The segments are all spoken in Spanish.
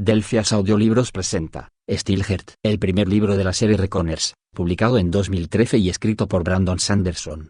Delphias Audiolibros presenta Steelheart, el primer libro de la serie Reckoners, publicado en 2013 y escrito por Brandon Sanderson.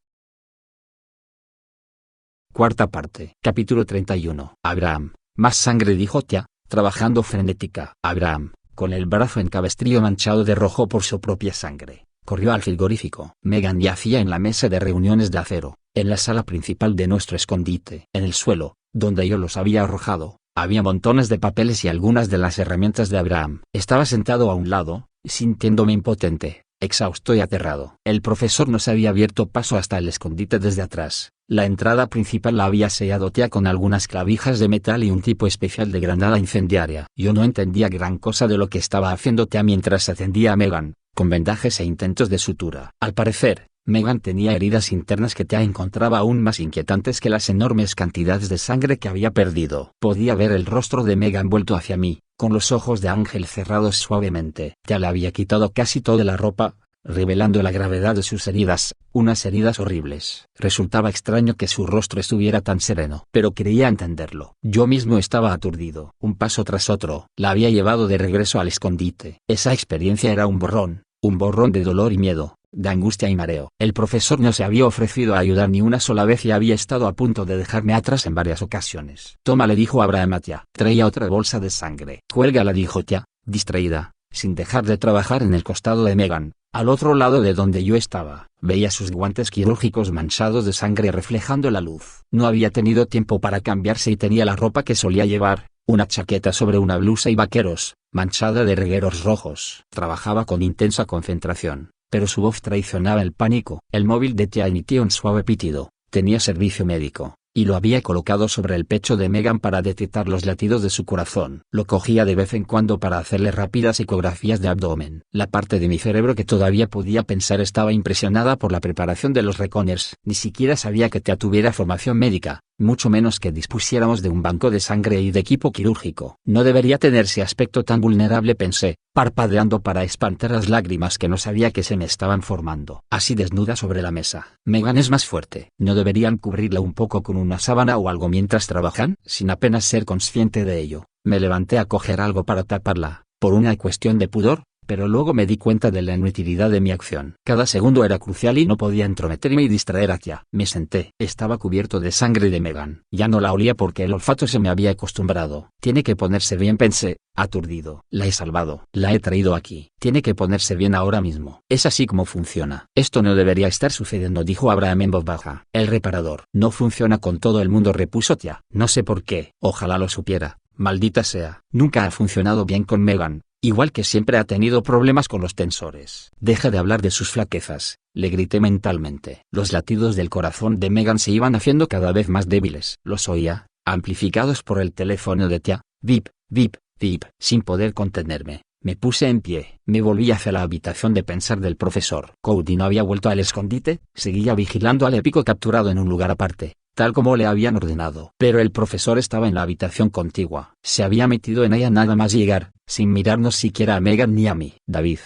Cuarta parte. Capítulo 31. Abraham. Más sangre, dijo Tia, trabajando frenética. Abraham, con el brazo en cabestrillo manchado de rojo por su propia sangre, corrió al frigorífico. Megan yacía en la mesa de reuniones de acero, en la sala principal de nuestro escondite. En el suelo, donde yo los había arrojado, había montones de papeles y algunas de las herramientas de Abraham. Estaba sentado a un lado, sintiéndome impotente, exhausto y aterrado. El profesor nos había abierto paso hasta el escondite desde atrás. La entrada principal la había sellado Tia con algunas clavijas de metal y un tipo especial de granada incendiaria. Yo no entendía gran cosa de lo que estaba haciendo Tia mientras atendía a Megan, con vendajes e intentos de sutura. Al parecer, Megan tenía heridas internas que Tia encontraba aún más inquietantes que las enormes cantidades de sangre que había perdido. Podía ver el rostro de Megan vuelto hacia mí, con los ojos de ángel cerrados suavemente. Tia le había quitado casi toda la ropa, revelando la gravedad de sus heridas, unas heridas horribles. Resultaba extraño que su rostro estuviera tan sereno, pero creía entenderlo. Yo mismo estaba aturdido. Un paso tras otro, la había llevado de regreso al escondite. Esa experiencia era un borrón de dolor y miedo, de angustia y mareo. El profesor no se había ofrecido a ayudar ni una sola vez y había estado a punto de dejarme atrás en varias ocasiones. Toma, le dijo Abraham a Tia. Traía otra bolsa de sangre. Cuélgala, dijo Tia, distraída, sin dejar de trabajar en el costado de Megan. Al otro lado de donde yo estaba, veía sus guantes quirúrgicos manchados de sangre reflejando la luz. No había tenido tiempo para cambiarse y tenía la ropa que solía llevar, una chaqueta sobre una blusa y vaqueros, manchada de regueros rojos. Trabajaba con intensa concentración, pero su voz traicionaba el pánico. El móvil de Tia emitía un suave pitido. Tenía servicio médico, y lo había colocado sobre el pecho de Megan para detectar los latidos de su corazón. Lo cogía de vez en cuando para hacerle rápidas ecografías de abdomen. La parte de mi cerebro que todavía podía pensar estaba impresionada por la preparación de los Reckoners. Ni siquiera sabía que Tia tuviera formación médica, mucho menos que dispusiéramos de un banco de sangre y de equipo quirúrgico. No debería tener ese aspecto tan vulnerable, pensé, parpadeando para espantar las lágrimas que no sabía que se me estaban formando. Así desnuda sobre la mesa. Megan es más fuerte. ¿No deberían cubrirla un poco con una sábana o algo mientras trabajan? Sin apenas ser consciente de ello, me levanté a coger algo para taparla, por una cuestión de pudor, pero luego me di cuenta de la inutilidad de mi acción. Cada segundo era crucial y no podía entrometerme y distraer a Tia. Me senté. Estaba cubierto de sangre de Megan. Ya no la olía porque el olfato se me había acostumbrado. Tiene que ponerse bien, pensé, aturdido. La he salvado. La he traído aquí. Tiene que ponerse bien ahora mismo. Es así como funciona. Esto no debería estar sucediendo, dijo Abraham en voz baja. El reparador no funciona con todo el mundo, repuso Tia. No sé por qué. Ojalá lo supiera. Maldita sea. Nunca ha funcionado bien con Megan. Igual que siempre ha tenido problemas con los tensores. Deja de hablar de sus flaquezas, le grité mentalmente. Los latidos del corazón de Megan se iban haciendo cada vez más débiles. Los oía, amplificados por el teléfono de Tia. Vip, vip, vip. Sin poder contenerme, me puse en pie. Me volví hacia la habitación de pensar del profesor. Cody no había vuelto al escondite. Seguía vigilando al épico capturado en un lugar aparte, tal como le habían ordenado. Pero el profesor estaba en la habitación contigua. Se había metido en ella nada más llegar, sin mirarnos siquiera a Megan ni a mí. David,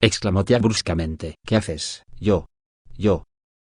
exclamó Tia bruscamente. ¿Qué haces? Yo.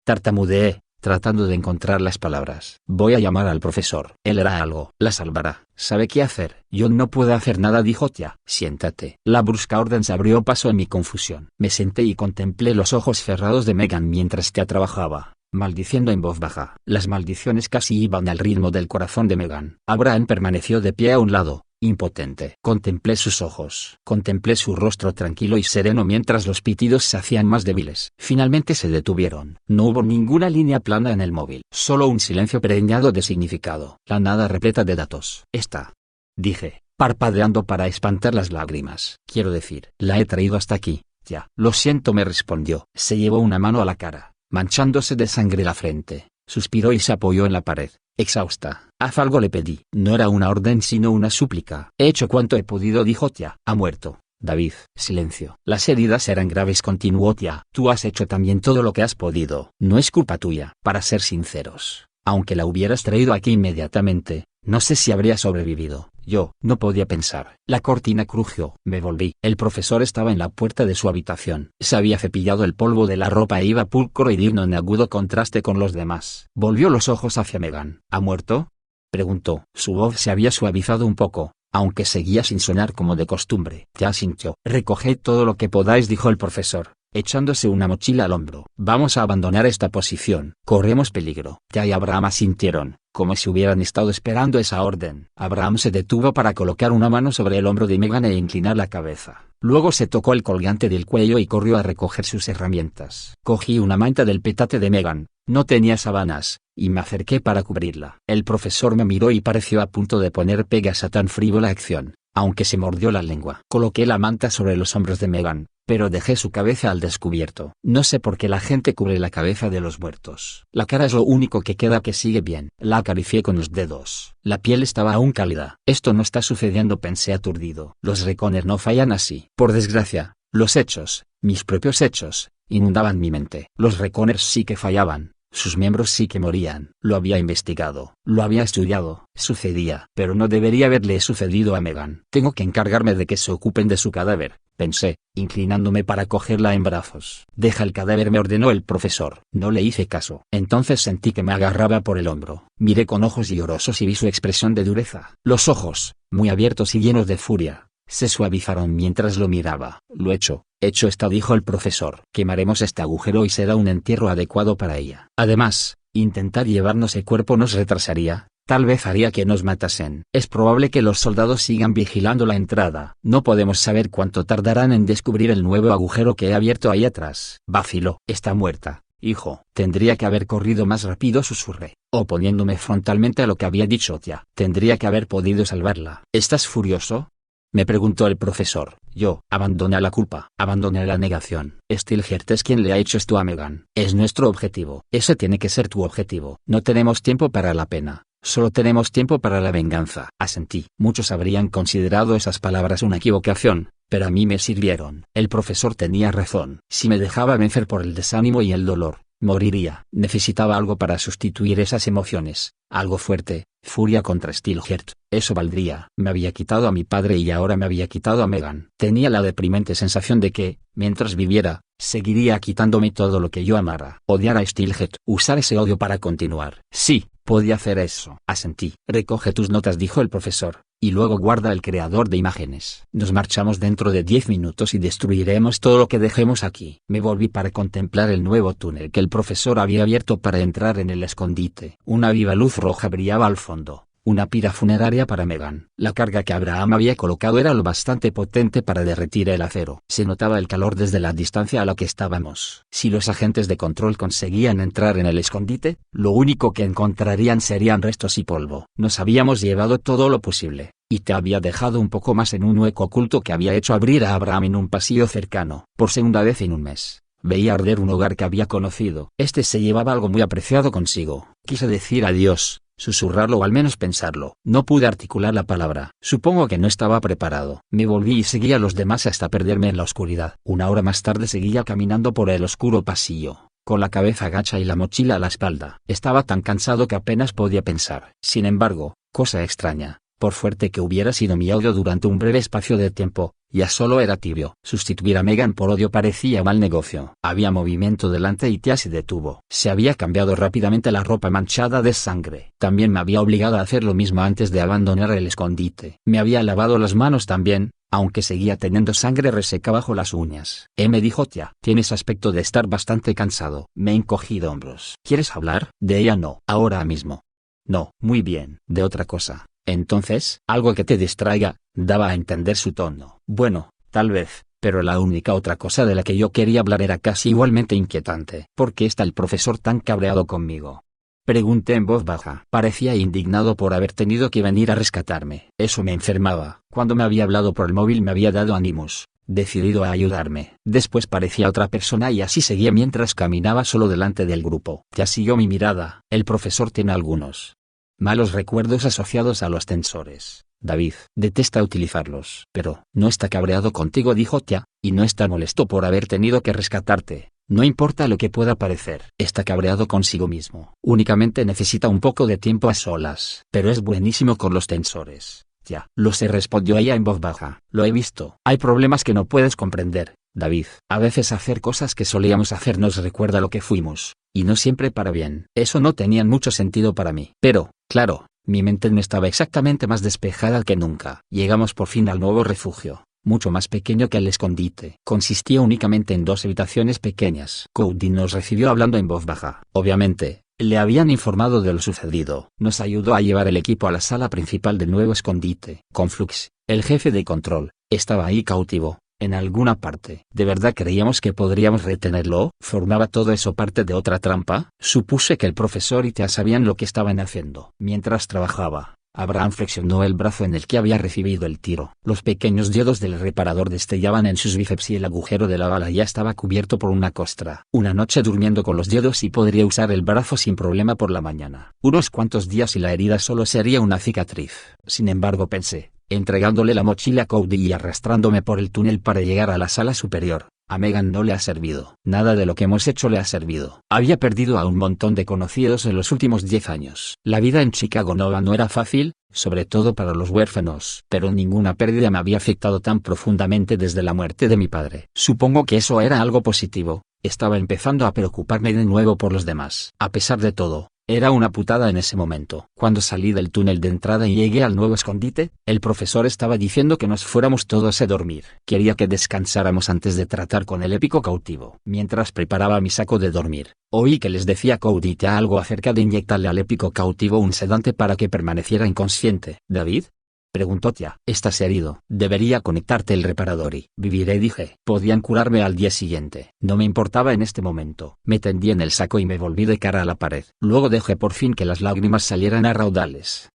Tartamudeé, tratando de encontrar las palabras. Voy a llamar al profesor. Él hará algo. La salvará. ¿Sabe qué hacer? Yo no puedo hacer nada, dijo Tia. Siéntate. La brusca orden se abrió paso en mi confusión. Me senté y contemplé los ojos cerrados de Megan mientras Tia trabajaba, maldiciendo en voz baja. Las maldiciones casi iban al ritmo del corazón de Megan. Abraham permaneció de pie a un lado, impotente. Contemplé sus ojos. Contemplé su rostro tranquilo y sereno mientras los pitidos se hacían más débiles. Finalmente se detuvieron. No hubo ninguna línea plana en el móvil. Solo un silencio preñado de significado. La nada repleta de datos. Esta, dije, parpadeando para espantar las lágrimas. Quiero decir, la he traído hasta aquí, Tia. Lo siento, me respondió. Se llevó una mano a la cara, manchándose de sangre la frente. Suspiró y se apoyó en la pared, exhausta. Haz algo, le pedí. No era una orden sino una súplica. He hecho cuanto he podido, dijo Tia. Ha muerto. David. Silencio. Las heridas eran graves, continuó Tia. Tú has hecho también todo lo que has podido. No es culpa tuya. Para ser sinceros, aunque la hubieras traído aquí inmediatamente, no sé si habría sobrevivido. Yo no podía pensar. La cortina crujió. Me volví. El profesor estaba en la puerta de su habitación. Se había cepillado el polvo de la ropa e iba pulcro y digno en agudo contraste con los demás. Volvió los ojos hacia Megan. ¿Ha muerto?, preguntó. Su voz se había suavizado un poco, aunque seguía sin sonar como de costumbre. Te asintió. Recoged todo lo que podáis, dijo el profesor, echándose una mochila al hombro. Vamos a abandonar esta posición. Corremos peligro. Tia y Abraham asintieron, como si hubieran estado esperando esa orden. Abraham se detuvo para colocar una mano sobre el hombro de Megan e inclinar la cabeza. Luego se tocó el colgante del cuello y corrió a recoger sus herramientas. Cogí una manta del petate de Megan, no tenía sábanas, y me acerqué para cubrirla. El profesor me miró y pareció a punto de poner pegas a tan frívola acción, aunque se mordió la lengua. Coloqué la manta sobre los hombros de Megan, pero dejé su cabeza al descubierto. No sé por qué la gente cubre la cabeza de los muertos. La cara es lo único que queda que sigue bien. La acaricié con los dedos. La piel estaba aún cálida. Esto no está sucediendo, pensé aturdido. Los Reconer no fallan así. Por desgracia, los hechos, mis propios hechos, inundaban mi mente. Los Reconers sí que fallaban. Sus miembros sí que morían. Lo había investigado, lo había estudiado. Sucedía, pero no debería haberle sucedido a Megan. Tengo que encargarme de que se ocupen de su cadáver, pensé, inclinándome para cogerla en brazos. Deja el cadáver, me ordenó el profesor. No le hice caso. Entonces sentí que me agarraba por el hombro. Miré con ojos llorosos y vi su expresión de dureza. Los ojos, muy abiertos y llenos de furia, se suavizaron mientras lo miraba. Lo hecho está, dijo el profesor. Quemaremos este agujero y será un entierro adecuado para ella. Además, intentar llevarnos el cuerpo nos retrasaría, tal vez haría que nos matasen. Es probable que los soldados sigan vigilando la entrada. No podemos saber cuánto tardarán en descubrir el nuevo agujero que he abierto ahí atrás. Vaciló. Está muerta, hijo. Tendría que haber corrido más rápido, susurré, oponiéndome frontalmente a lo que había dicho Tia. Tendría que haber podido salvarla. ¿Estás furioso?, me preguntó el profesor. Yo abandoné la culpa, abandoné la negación. Stilgert es quien le ha hecho esto a Megan. Es nuestro objetivo. Ese tiene que ser tu objetivo. No tenemos tiempo para la pena, solo tenemos tiempo para la venganza. Asentí. Muchos habrían considerado esas palabras una equivocación, pero a mí me sirvieron. El profesor tenía razón. Si me dejaba vencer por el desánimo y el dolor, moriría. Necesitaba algo para sustituir esas emociones, algo fuerte. Furia contra Stilgert. Eso valdría. Me había quitado a mi padre y ahora me había quitado a Megan. Tenía la deprimente sensación de que, mientras viviera, seguiría quitándome todo lo que yo amara. Odiar a Stilgert. Usar ese odio para continuar. Sí, podía hacer eso. Asentí. Recoge tus notas, dijo el profesor, y luego guarda el creador de imágenes. Nos marchamos dentro de 10 minutos y destruiremos todo lo que dejemos aquí. Me volví para contemplar el nuevo túnel que el profesor había abierto para entrar en el escondite. Una viva luz roja brillaba al fondo. Una pira funeraria para Megan. La carga que Abraham había colocado era lo bastante potente para derretir el acero. Se notaba el calor desde la distancia a la que estábamos. Si los agentes de control conseguían entrar en el escondite, lo único que encontrarían serían restos y polvo. Nos habíamos llevado todo lo posible, y te había dejado un poco más en un hueco oculto que había hecho abrir a Abraham en un pasillo cercano. Por segunda vez en un mes, veía arder un hogar que había conocido. Este se llevaba algo muy apreciado consigo. Quise decir adiós, susurrarlo o al menos pensarlo. No pude articular la palabra. Supongo que no estaba preparado. Me volví y seguí a los demás hasta perderme en la oscuridad. Una hora más tarde seguía caminando por el oscuro pasillo, con la cabeza agacha y la mochila a la espalda. Estaba tan cansado que apenas podía pensar. Sin embargo, cosa extraña, por fuerte que hubiera sido mi odio durante un breve espacio de tiempo, ya solo era tibio. Sustituir a Megan por odio parecía mal negocio. Había movimiento delante y Tia se detuvo. Se había cambiado rápidamente la ropa manchada de sangre. También me había obligado a hacer lo mismo antes de abandonar el escondite. Me había lavado las manos también, aunque seguía teniendo sangre reseca bajo las uñas. Me dijo Tia. Tienes aspecto de estar bastante cansado. Me encogí de hombros. ¿Quieres hablar? De ella no. Ahora mismo. No. Muy bien. De otra cosa. Entonces, algo que te distraiga, daba a entender su tono. Bueno, tal vez, pero la única otra cosa de la que yo quería hablar era casi igualmente inquietante. ¿Por qué está el profesor tan cabreado conmigo?, pregunté en voz baja. Parecía indignado por haber tenido que venir a rescatarme. Eso me enfermaba. Cuando me había hablado por el móvil me había dado ánimos, decidido a ayudarme. Después parecía otra persona y así seguía mientras caminaba solo delante del grupo. Ya siguió mi mirada. El profesor tiene algunos malos recuerdos asociados a los tensores. David detesta utilizarlos. Pero no está cabreado contigo, dijo Tia, y no está molesto por haber tenido que rescatarte. No importa lo que pueda parecer. Está cabreado consigo mismo. Únicamente necesita un poco de tiempo a solas. Pero es buenísimo con los tensores. Ya lo sé, respondió ella en voz baja. Lo he visto. Hay problemas que no puedes comprender, David. A veces hacer cosas que solíamos hacer nos recuerda lo que fuimos, y no siempre para bien. Eso no tenía mucho sentido para mí. Pero, claro, Mi mente no estaba exactamente más despejada que nunca. Llegamos por fin al nuevo refugio, mucho más pequeño que el escondite. Consistía únicamente en 2 habitaciones pequeñas. Cody nos recibió hablando en voz baja. Obviamente, le habían informado de lo sucedido. Nos ayudó a llevar el equipo a la sala principal del nuevo escondite. Conflux, el jefe de control, estaba ahí cautivo, en alguna parte. ¿De verdad creíamos que podríamos retenerlo? ¿Formaba todo eso parte de otra trampa? Supuse que el profesor y Tea sabían lo que estaban haciendo. Mientras trabajaba, Abraham flexionó el brazo en el que había recibido el tiro. Los pequeños diodos del reparador destellaban en sus bíceps y el agujero de la bala ya estaba cubierto por una costra. Una noche durmiendo con los diodos y podría usar el brazo sin problema por la mañana. Unos cuantos días y la herida solo sería una cicatriz. Sin embargo, pensé, entregándole la mochila a Cody y arrastrándome por el túnel para llegar a la sala superior. A Megan no le ha servido. Nada de lo que hemos hecho le ha servido. Había perdido a un montón de conocidos en los últimos 10 años. La vida en Chicago no era fácil, sobre todo para los huérfanos. Pero ninguna pérdida me había afectado tan profundamente desde la muerte de mi padre. Supongo que eso era algo positivo. Estaba empezando a preocuparme de nuevo por los demás. A pesar de todo, era una putada en ese momento. Cuando salí del túnel de entrada y llegué al nuevo escondite, el profesor estaba diciendo que nos fuéramos todos a dormir. Quería que descansáramos antes de tratar con el épico cautivo. Mientras preparaba mi saco de dormir, oí que les decía Cody algo acerca de inyectarle al épico cautivo un sedante para que permaneciera inconsciente. ¿David?, preguntó Tea. Estás herido. Debería conectarte el reparador y viviré, dije. Podían curarme al día siguiente. No me importaba en este momento. Me tendí en el saco y me volví de cara a la pared. Luego dejé por fin que las lágrimas salieran a raudales.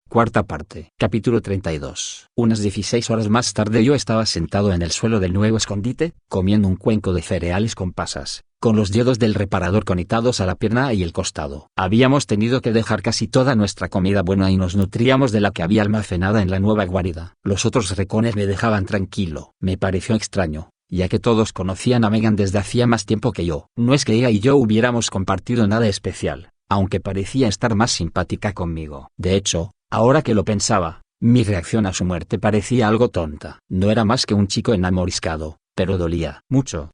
Cuarta parte. Capítulo 32. Unas 16 horas más tarde yo estaba sentado en el suelo del nuevo escondite, comiendo un cuenco de cereales con pasas, con los diodos del reparador conectados a la pierna y el costado. Habíamos tenido que dejar casi toda nuestra comida buena y nos nutríamos de la que había almacenada en la nueva guarida. Los otros recones me dejaban tranquilo. Me pareció extraño, ya que todos conocían a Megan desde hacía más tiempo que yo. No es que ella y yo hubiéramos compartido nada especial, aunque parecía estar más simpática conmigo. De hecho, ahora que lo pensaba, mi reacción a su muerte parecía algo tonta. No era más que un chico enamoriscado, pero dolía mucho.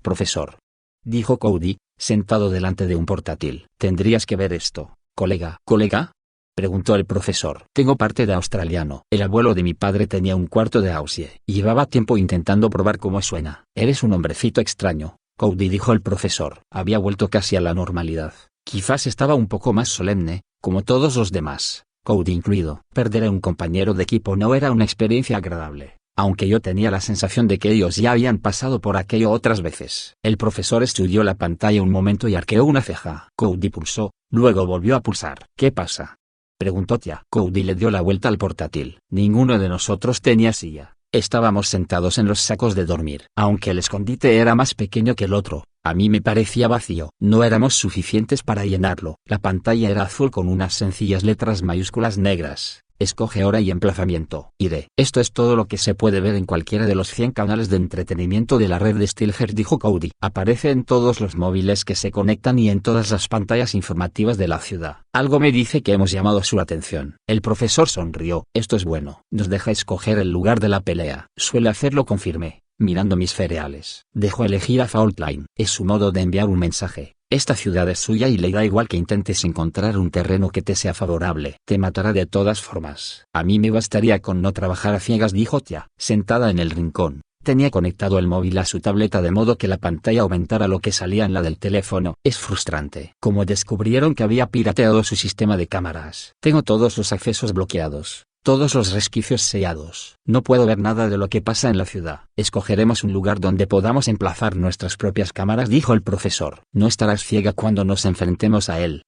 Profesor, dijo Cody, sentado delante de un portátil. Tendrías que ver esto, colega. ¿Colega?, preguntó el profesor. Tengo parte de australiano. El abuelo de mi padre tenía un cuarto de Aussie. Llevaba tiempo intentando probar cómo suena. Eres un hombrecito extraño, Cody, dijo el profesor. Había vuelto casi a la normalidad. Quizás estaba un poco más solemne, como todos los demás, Cody incluido. Perder a un compañero de equipo no era una experiencia agradable, aunque yo tenía la sensación de que ellos ya habían pasado por aquello otras veces. El profesor estudió la pantalla un momento y arqueó una ceja. Cody pulsó, luego volvió a pulsar. ¿Qué pasa?, preguntó Tea. Cody le dio la vuelta al portátil. Ninguno de nosotros tenía silla. Estábamos sentados en los sacos de dormir. Aunque el escondite era más pequeño que el otro, a mí me parecía vacío. No éramos suficientes para llenarlo. La pantalla era azul con unas sencillas letras mayúsculas negras. Escoge hora y emplazamiento. Esto es todo lo que se puede ver en cualquiera de los 100 canales de entretenimiento de la red de Stilger, dijo Cody. Aparece en todos los móviles que se conectan y en todas las pantallas informativas de la ciudad. Algo me dice que hemos llamado su atención. El profesor sonrió. Esto es bueno. Nos deja escoger el lugar de la pelea. Suele hacerlo, confirmé, mirando mis cereales. Dejó elegir a Faultline. Es su modo de enviar un mensaje. Esta ciudad es suya y le da igual que intentes encontrar un terreno que te sea favorable. Te matará de todas formas. A mí me bastaría con no trabajar a ciegas, dijo Tea. Sentada en el rincón, tenía conectado el móvil a su tableta de modo que la pantalla aumentara lo que salía en la del teléfono. Es frustrante. Como descubrieron que había pirateado su sistema de cámaras. Tengo todos los accesos bloqueados. Todos los resquicios sellados. No puedo ver nada de lo que pasa en la ciudad. Escogeremos un lugar donde podamos emplazar nuestras propias cámaras, dijo el profesor. No estarás ciega cuando nos enfrentemos a él.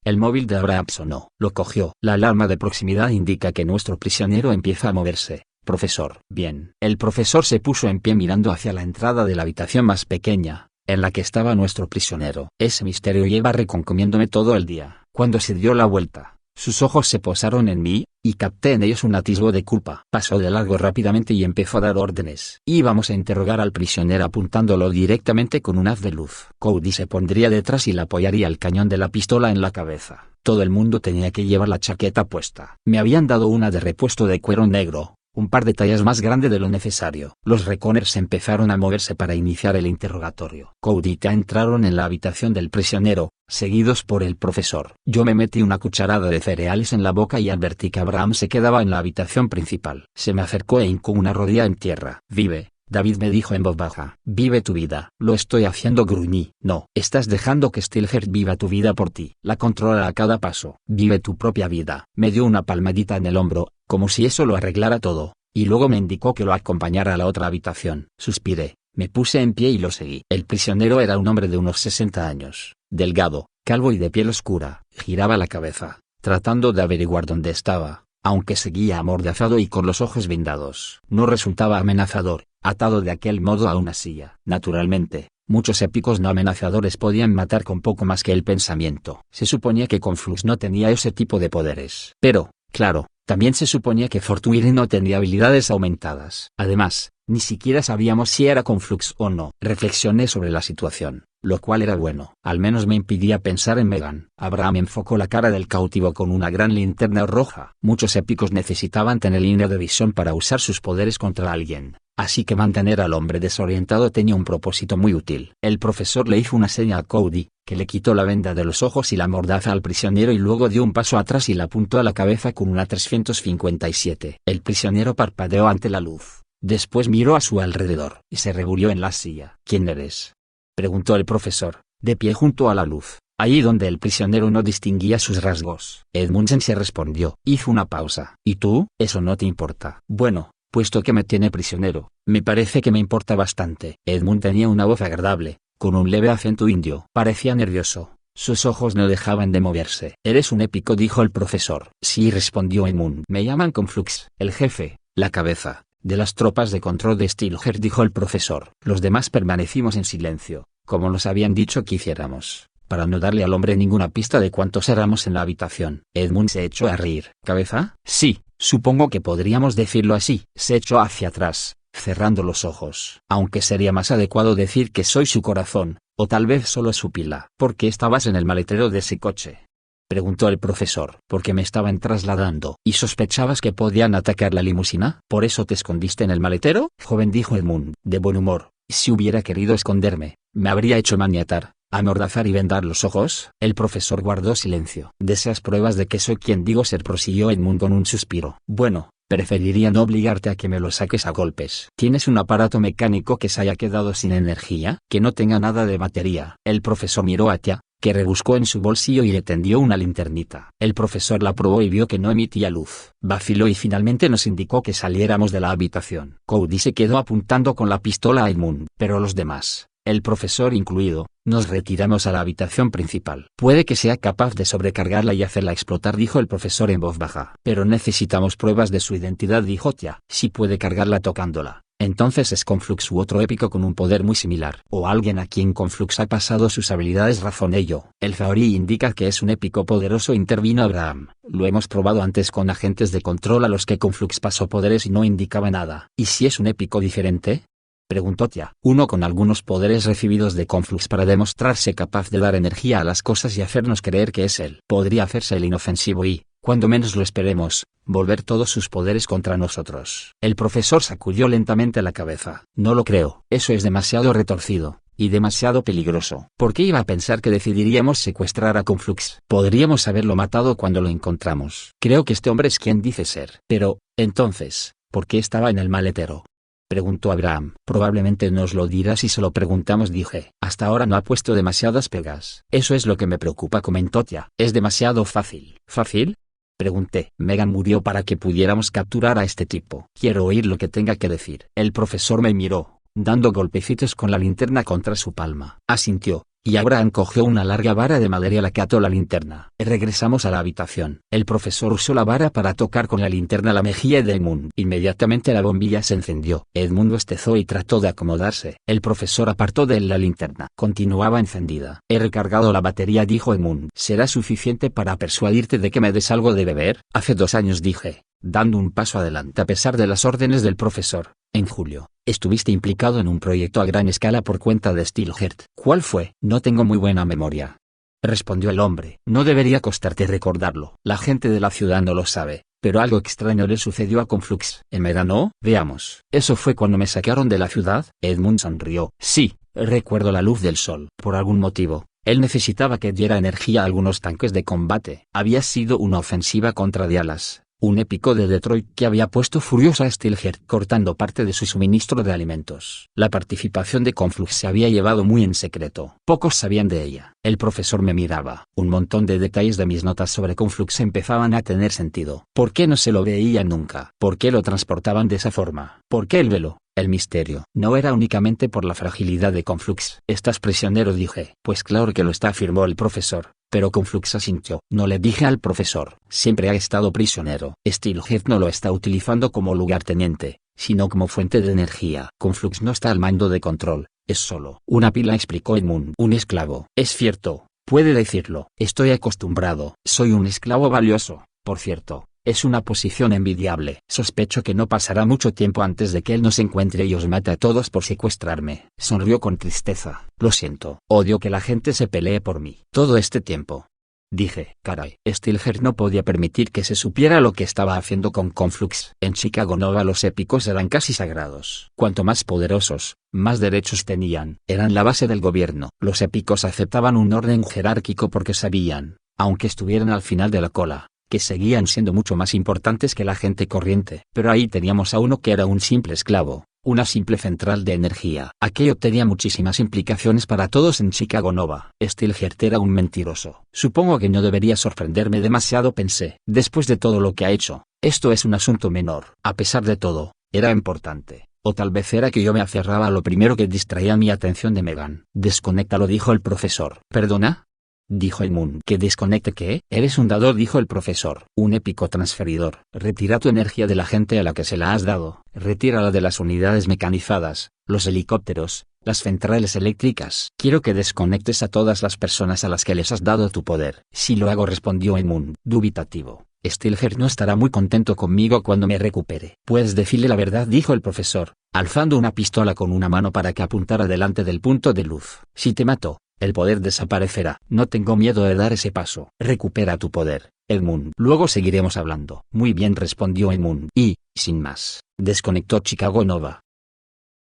El móvil de Abraham sonó. Lo cogió. La alarma de proximidad indica que nuestro prisionero empieza a moverse. Profesor. Bien. El profesor se puso en pie mirando hacia la entrada de la habitación más pequeña, en la que estaba nuestro prisionero. Ese misterio lleva reconcomiéndome todo el día. Cuando se dio la vuelta, sus ojos se posaron en mí, y capté en ellos un atisbo de culpa. Pasó de largo rápidamente y empezó a dar órdenes. Íbamos a interrogar al prisionero apuntándolo directamente con un haz de luz. Cody se pondría detrás y le apoyaría el cañón de la pistola en la cabeza. Todo el mundo tenía que llevar la chaqueta puesta. Me habían dado una de repuesto de cuero negro, un par de tallas más grande de lo necesario. Los Reconers empezaron a moverse para iniciar el interrogatorio. Cody y Tia entraron en la habitación del prisionero, seguidos por el profesor. Yo me metí una cucharada de cereales en la boca y advertí que Abraham se quedaba en la habitación principal. Se me acercó e hincó una rodilla en tierra. Vive, David me dijo en voz baja. Vive tu vida. Lo estoy haciendo, gruñí. No, estás dejando que Steelheart viva tu vida por ti. La controla a cada paso. Vive tu propia vida. Me dio una palmadita en el hombro, como si eso lo arreglara todo, y luego me indicó que lo acompañara a la otra habitación. Suspiré, me puse en pie y lo seguí. El prisionero era un hombre de unos 60 años, delgado, calvo y de piel oscura. Giraba la cabeza, tratando de averiguar dónde estaba, aunque seguía amordazado y con los ojos vendados. No resultaba amenazador, atado de aquel modo a una silla. Naturalmente, muchos épicos no amenazadores podían matar con poco más que el pensamiento. Se suponía que Conflux no tenía ese tipo de poderes. Pero, claro, también se suponía que Fortuire no tenía habilidades aumentadas. Además, ni siquiera sabíamos si era Conflux o no. Reflexioné sobre la situación, lo cual era bueno. Al menos me impedía pensar en Megan. Abraham enfocó la cara del cautivo con una gran linterna roja. Muchos épicos necesitaban tener línea de visión para usar sus poderes contra alguien, así que mantener al hombre desorientado tenía un propósito muy útil. El profesor le hizo una seña a Cody, que le quitó la venda de los ojos y la mordaza al prisionero y luego dio un paso atrás y la apuntó a la cabeza con una 357. El prisionero parpadeó ante la luz. Después miró a su alrededor y se revolvió en la silla. ¿Quién eres?, preguntó el profesor, de pie junto a la luz, allí donde el prisionero no distinguía sus rasgos. Edmundsen se respondió. Hizo una pausa. ¿Y tú? Eso no te importa. Bueno, puesto que me tiene prisionero, me parece que me importa bastante. Edmund tenía una voz agradable, con un leve acento indio. Parecía nervioso. Sus ojos no dejaban de moverse. ¿Eres un épico?, dijo el profesor. Sí, respondió Edmund. Me llaman Conflux. El jefe, la cabeza de las tropas de control de Steelheart, dijo el profesor. Los demás permanecimos en silencio, como nos habían dicho que hiciéramos, para no darle al hombre ninguna pista de cuántos éramos en la habitación. Edmund se echó a reír. ¿Cabeza? Sí, supongo que podríamos decirlo así. Se echó hacia atrás, cerrando los ojos. Aunque sería más adecuado decir que soy su corazón, o tal vez solo su pila. ¿Por qué estabas en el maletero de ese coche?, preguntó el profesor. Porque me estaban trasladando. ¿Y sospechabas que podían atacar la limusina? ¿Por eso te escondiste en el maletero? Joven, dijo Edmund, de buen humor. Si hubiera querido esconderme, me habría hecho maniatar, amordazar y vendar los ojos. El profesor guardó silencio. ¿Deseas pruebas de que soy quien digo ser?, prosiguió Edmund con un suspiro. Bueno, preferiría no obligarte a que me lo saques a golpes. ¿Tienes un aparato mecánico que se haya quedado sin energía? Que no tenga nada de batería. El profesor miró a Tia, que rebuscó en su bolsillo y le tendió una linternita. El profesor la probó y vio que no emitía luz. Vaciló y finalmente nos indicó que saliéramos de la habitación. Cody se quedó apuntando con la pistola a Edmund, pero los demás, el profesor incluido, nos retiramos a la habitación principal. Puede que sea capaz de sobrecargarla y hacerla explotar, dijo el profesor en voz baja. Pero necesitamos pruebas de su identidad, dijo Tia. Si puede cargarla tocándola, entonces es Conflux u otro épico con un poder muy similar. O alguien a quien Conflux ha pasado sus habilidades, razoné yo. El Zaori indica que es un épico poderoso, intervino Abraham. Lo hemos probado antes con agentes de control a los que Conflux pasó poderes y no indicaba nada. ¿Y si es un épico diferente?, preguntó Tia. Uno con algunos poderes recibidos de Conflux para demostrarse capaz de dar energía a las cosas y hacernos creer que es él. Podría hacerse el inofensivo y, cuando menos lo esperemos, volver todos sus poderes contra nosotros. El profesor sacudió lentamente la cabeza. No lo creo. Eso es demasiado retorcido, y demasiado peligroso. ¿Por qué iba a pensar que decidiríamos secuestrar a Conflux? Podríamos haberlo matado cuando lo encontramos. Creo que este hombre es quien dice ser. Pero, entonces, ¿por qué estaba en el maletero?, preguntó Abraham. Probablemente nos lo dirá si se lo preguntamos, dije. Hasta ahora no ha puesto demasiadas pegas. Eso es lo que me preocupa, comentó Tia. Es demasiado fácil. ¿Fácil?, pregunté. Megan murió para que pudiéramos capturar a este tipo. Quiero oír lo que tenga que decir. El profesor me miró, dando golpecitos con la linterna contra su palma. Asintió, y Abraham cogió una larga vara de madera y la que ató la linterna. Regresamos a la habitación. El profesor usó la vara para tocar con la linterna la mejilla de Edmund. Inmediatamente la bombilla se encendió. Edmund bostezó y trató de acomodarse. El profesor apartó de él la linterna. Continuaba encendida. He recargado la batería, dijo Edmund. ¿Será suficiente para persuadirte de que me des algo de beber? Hace 2 años, dije, dando un paso adelante a pesar de las órdenes del profesor. En julio, estuviste implicado en un proyecto a gran escala por cuenta de Steelheart. ¿Cuál fue? No tengo muy buena memoria, respondió el hombre. No debería costarte recordarlo. La gente de la ciudad no lo sabe, Pero algo extraño le sucedió a Conflux. ¿En verano? Veamos. ¿Eso fue cuando me sacaron de la ciudad? Edmund sonrió. Sí, recuerdo la luz del sol. Por algún motivo, él necesitaba que diera energía a algunos tanques de combate. Había sido una ofensiva contra Dialas, un épico de Detroit que había puesto furioso a Steelheart cortando parte de su suministro de alimentos. La participación de Conflux se había llevado muy en secreto. Pocos sabían de ella. El profesor me miraba. Un montón de detalles de mis notas sobre Conflux empezaban a tener sentido. ¿Por qué no se lo veía nunca? ¿Por qué lo transportaban de esa forma? ¿Por qué el velo? El misterio. No era únicamente por la fragilidad de Conflux. ¿Estás prisionero? Dije. Pues claro que lo está, afirmó el profesor. Pero Conflux asintió. No le dije al profesor. Siempre ha estado prisionero. Steelheart no lo está utilizando como lugarteniente, sino como fuente de energía. Conflux no está al mando de control. Es solo una pila, explicó Edmund. Un esclavo. Es cierto. Puede decirlo. Estoy acostumbrado. Soy un esclavo valioso, por cierto. Es una posición envidiable. Sospecho que no pasará mucho tiempo antes de que él nos encuentre y os mate a todos por secuestrarme. Sonrió con tristeza. Lo siento. Odio que la gente se pelee por mí. Todo este tiempo. Dije. Caray. Steelheart no podía permitir que se supiera lo que estaba haciendo con Conflux. En Chicago Nova los épicos eran casi sagrados. Cuanto más poderosos, más derechos tenían. Eran la base del gobierno. Los épicos aceptaban un orden jerárquico porque sabían, aunque estuvieran al final de la cola, que seguían siendo mucho más importantes que la gente corriente. Pero ahí teníamos a uno que era un simple esclavo, una simple central de energía. Aquello tenía muchísimas implicaciones para todos en Chicago Nova. Steelheart era un mentiroso. Supongo que no debería sorprenderme demasiado, pensé. Después de todo lo que ha hecho, esto es un asunto menor. A pesar de todo, era importante. O tal vez era que yo me aferraba a lo primero que distraía mi atención de Megan. Desconéctalo, dijo el profesor. ¿Perdona? Dijo Edmund. ¿Que desconecte qué? Eres un dador, dijo el profesor. Un épico transferidor. Retira tu energía de la gente a la que se la has dado. Retírala de las unidades mecanizadas, los helicópteros, las centrales eléctricas. Quiero que desconectes a todas las personas a las que les has dado tu poder. Sí lo hago, respondió Edmund, dubitativo. Steelheart no estará muy contento conmigo cuando me recupere. Puedes decirle la verdad, dijo el profesor, alzando una pistola con una mano para que apuntara delante del punto de luz. Si te mato, el poder desaparecerá. No tengo miedo de dar ese paso. Recupera tu poder, Edmund. Luego seguiremos hablando. Muy bien, respondió Edmund. Y, sin más, desconectó Chicago Nova.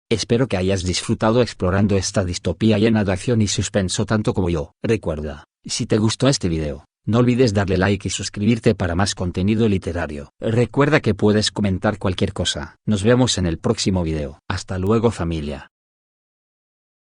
Espero que hayas disfrutado explorando esta distopía llena de acción y suspenso tanto como yo. Recuerda, si te gustó este video, no olvides darle like y suscribirte para más contenido literario. Recuerda que puedes comentar cualquier cosa. Nos vemos en el próximo video. Hasta luego, familia.